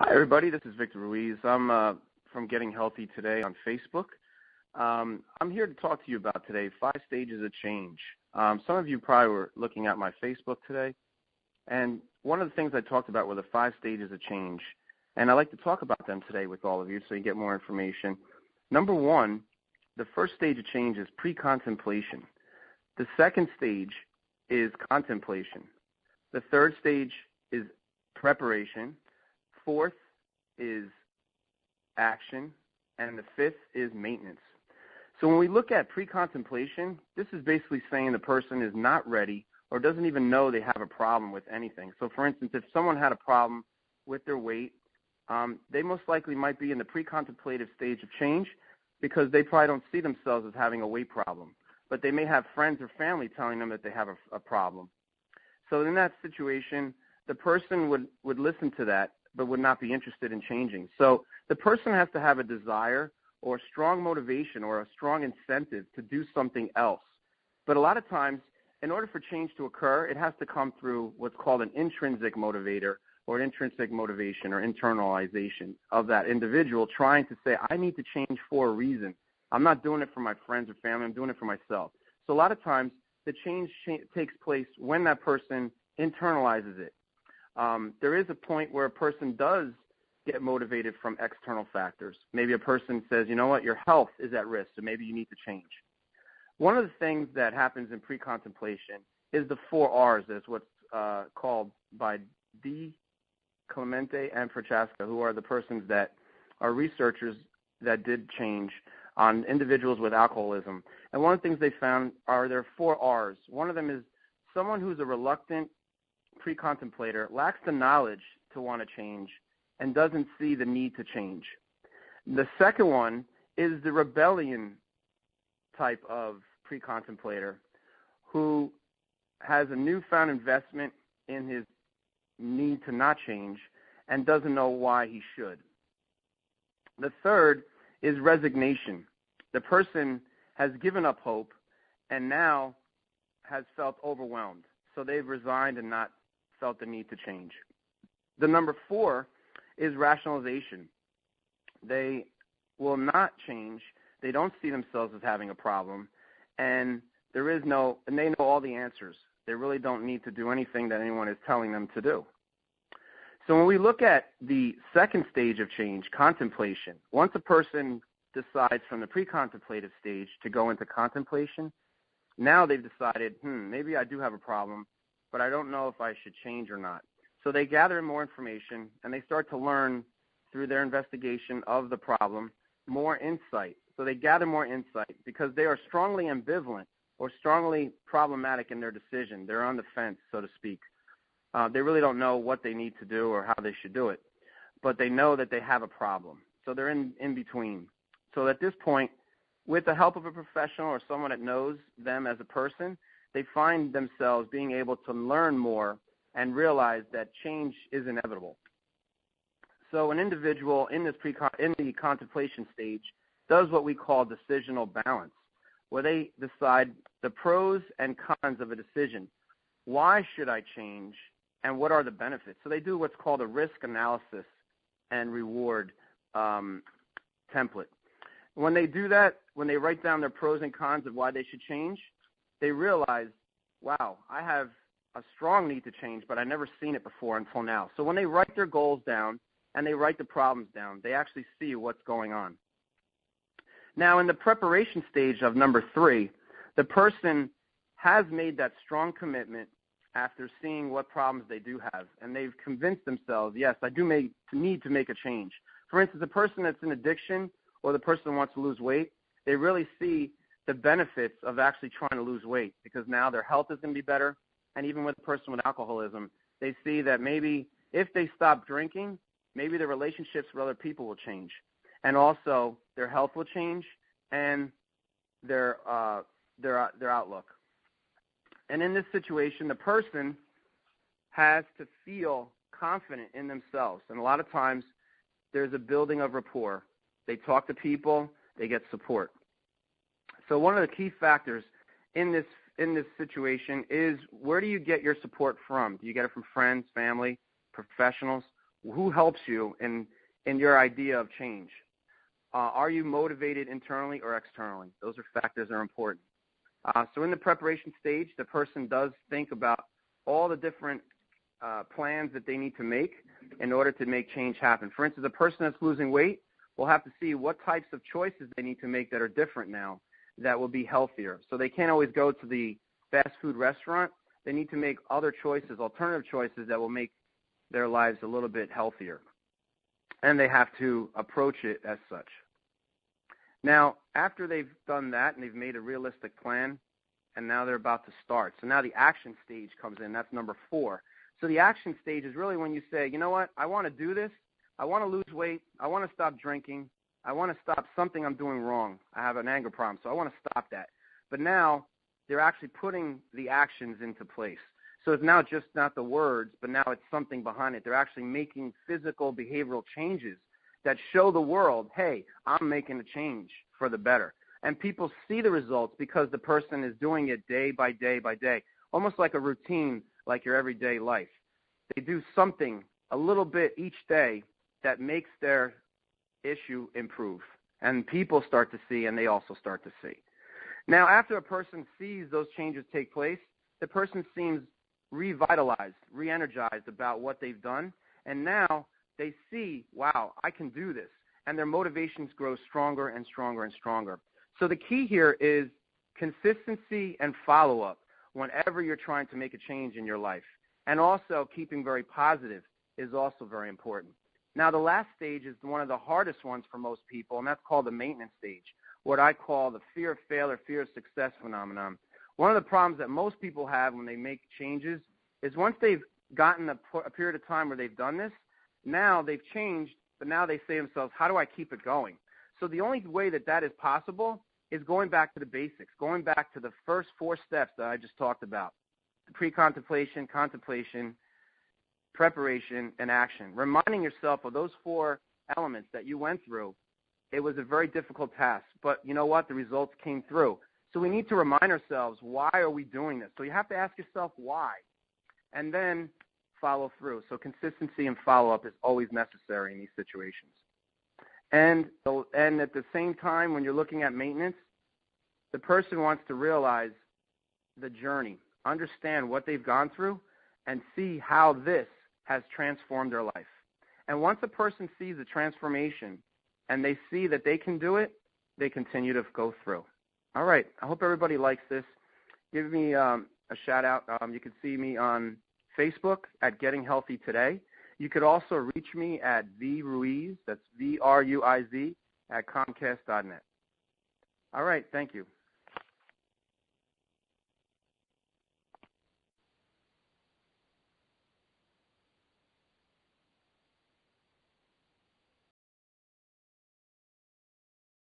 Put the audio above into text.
Hi, everybody. This is Victor Ruiz. I'm from Getting Healthy Today on Facebook. I'm here to talk to you about today 5 stages of change. Some of you probably were looking at my Facebook today, and one of the things I talked about were the 5 stages of change, and I'd like to talk about them today with all of you so you get more information. Number 1, the first stage of change is pre-contemplation. The second stage is contemplation. The third stage is preparation. Fourth is action, and the 5th is maintenance. So when we look at pre-contemplation, this is basically saying the person is not ready or doesn't even know they have a problem with anything. So for instance, if someone had a problem with their weight, they most likely might be in the pre-contemplative stage of change because they probably don't see themselves as having a weight problem. But they may have friends or family telling them that they have a problem. So in that situation, the person would listen to that but would not be interested in changing. So the person has to have a desire or strong motivation or a strong incentive to do something else. But a lot of times, in order for change to occur, it has to come through what's called an intrinsic motivator or an intrinsic motivation or internalization of that individual trying to say, I need to change for a reason. I'm not doing it for my friends or family. I'm doing it for myself. So a lot of times, the change takes place when that person internalizes it. There is a point where a person does get motivated from external factors. Maybe a person says, you know what, your health is at risk, so maybe you need to change. One of the things that happens in pre-contemplation is the 4 R's, as what's called by D. Clemente and Francesca, who are the persons that are researchers that did change on individuals with alcoholism. And one of the things they found are there are 4 R's. One of them is someone who's a reluctant pre-contemplator lacks the knowledge to want to change and doesn't see the need to change. The second one is the rebellion type of pre-contemplator who has a newfound investment in his need to not change and doesn't know why he should. The third is resignation. The person has given up hope and now has felt overwhelmed. So they've resigned and not felt the need to change. The number 4 is rationalization. They will not change. They don't see themselves as having a problem, and they know all the answers. They really don't need to do anything that anyone is telling them to do. So when we look at the second stage of change, contemplation, once a person decides from the pre-contemplative stage to go into contemplation, now they've decided, maybe I do have a problem, but I don't know if I should change or not. So they gather more information, and they start to learn through their investigation of the problem more insight. So they gather more insight because they are strongly ambivalent or strongly problematic in their decision. They're on the fence, so to speak. They really don't know what they need to do or how they should do it, but they know that they have a problem. So they're in between. So at this point, with the help of a professional or someone that knows them as a person, they find themselves being able to learn more and realize that change is inevitable. So an individual in the contemplation stage does what we call decisional balance, where they decide the pros and cons of a decision. Why should I change, and what are the benefits? So they do what's called a risk analysis and reward template. When they do that, when they write down their pros and cons of why they should change, they realize, wow, I have a strong need to change, but I've never seen it before until now. So when they write their goals down and they write the problems down, they actually see what's going on. Now, in the preparation stage of number 3, the person has made that strong commitment after seeing what problems they do have, and they've convinced themselves, yes, I do need to make a change. For instance, the person that's in addiction or the person who wants to lose weight, they really see the benefits of actually trying to lose weight because now their health is going to be better. And even with a person with alcoholism, they see that maybe if they stop drinking, maybe their relationships with other people will change. And also their health will change and their outlook. And in this situation, the person has to feel confident in themselves. And a lot of times there's a building of rapport. They talk to people, they get support. So one of the key factors in this situation is where do you get your support from? Do you get it from friends, family, professionals, who helps you in your idea of change? Are you motivated internally or externally? Those are factors that are important. So in the preparation stage, the person does think about all the different plans that they need to make in order to make change happen. For instance, a person that's losing weight will have to see what types of choices they need to make that are different now that will be healthier. So they can't always go to the fast food restaurant. They need to make other choices, alternative choices that will make their lives a little bit healthier. And they have to approach it as such. Now, after they've done that and they've made a realistic plan, and now they're about to start. So now the action stage comes in. That's number 4. So the action stage is really when you say, you know what, I want to do this. I want to lose weight. I want to stop drinking. I want to stop something I'm doing wrong. I have an anger problem, so I want to stop that. But now they're actually putting the actions into place. So it's now just not the words, but now it's something behind it. They're actually making physical, behavioral changes that show the world, hey, I'm making a change for the better. And people see the results because the person is doing it day by day by day, almost like a routine, like your everyday life. They do something a little bit each day that makes their issue improve. And people start to see, and they also start to see. Now, after a person sees those changes take place, the person seems revitalized, re-energized about what they've done, and now they see, wow, I can do this, and their motivations grow stronger and stronger and stronger. So the key here is consistency and follow-up whenever you're trying to make a change in your life, and also keeping very positive is also very important. Now, the last stage is one of the hardest ones for most people, and that's called the maintenance stage, what I call the fear of failure, fear of success phenomenon. One of the problems that most people have when they make changes is once they've gotten a period of time where they've done this, now they've changed, but now they say to themselves, how do I keep it going? So the only way that is possible is going back to the basics, going back to the first 4 steps that I just talked about, pre-contemplation, contemplation, preparation, and action. Reminding yourself of those 4 elements that you went through, it was a very difficult task, but you know what? The results came through. So we need to remind ourselves, why are we doing this? So you have to ask yourself why, and then follow through. So consistency and follow-up is always necessary in these situations. And at the same time, when you're looking at maintenance, the person wants to realize the journey, understand what they've gone through, and see how this has transformed their life. And once a person sees the transformation and they see that they can do it, they continue to go through. All right. I hope everybody likes this. Give me a shout-out. You can see me on Facebook at Getting Healthy Today. You could also reach me at vruiz, that's VRUIZ, at Comcast.net. All right. Thank you.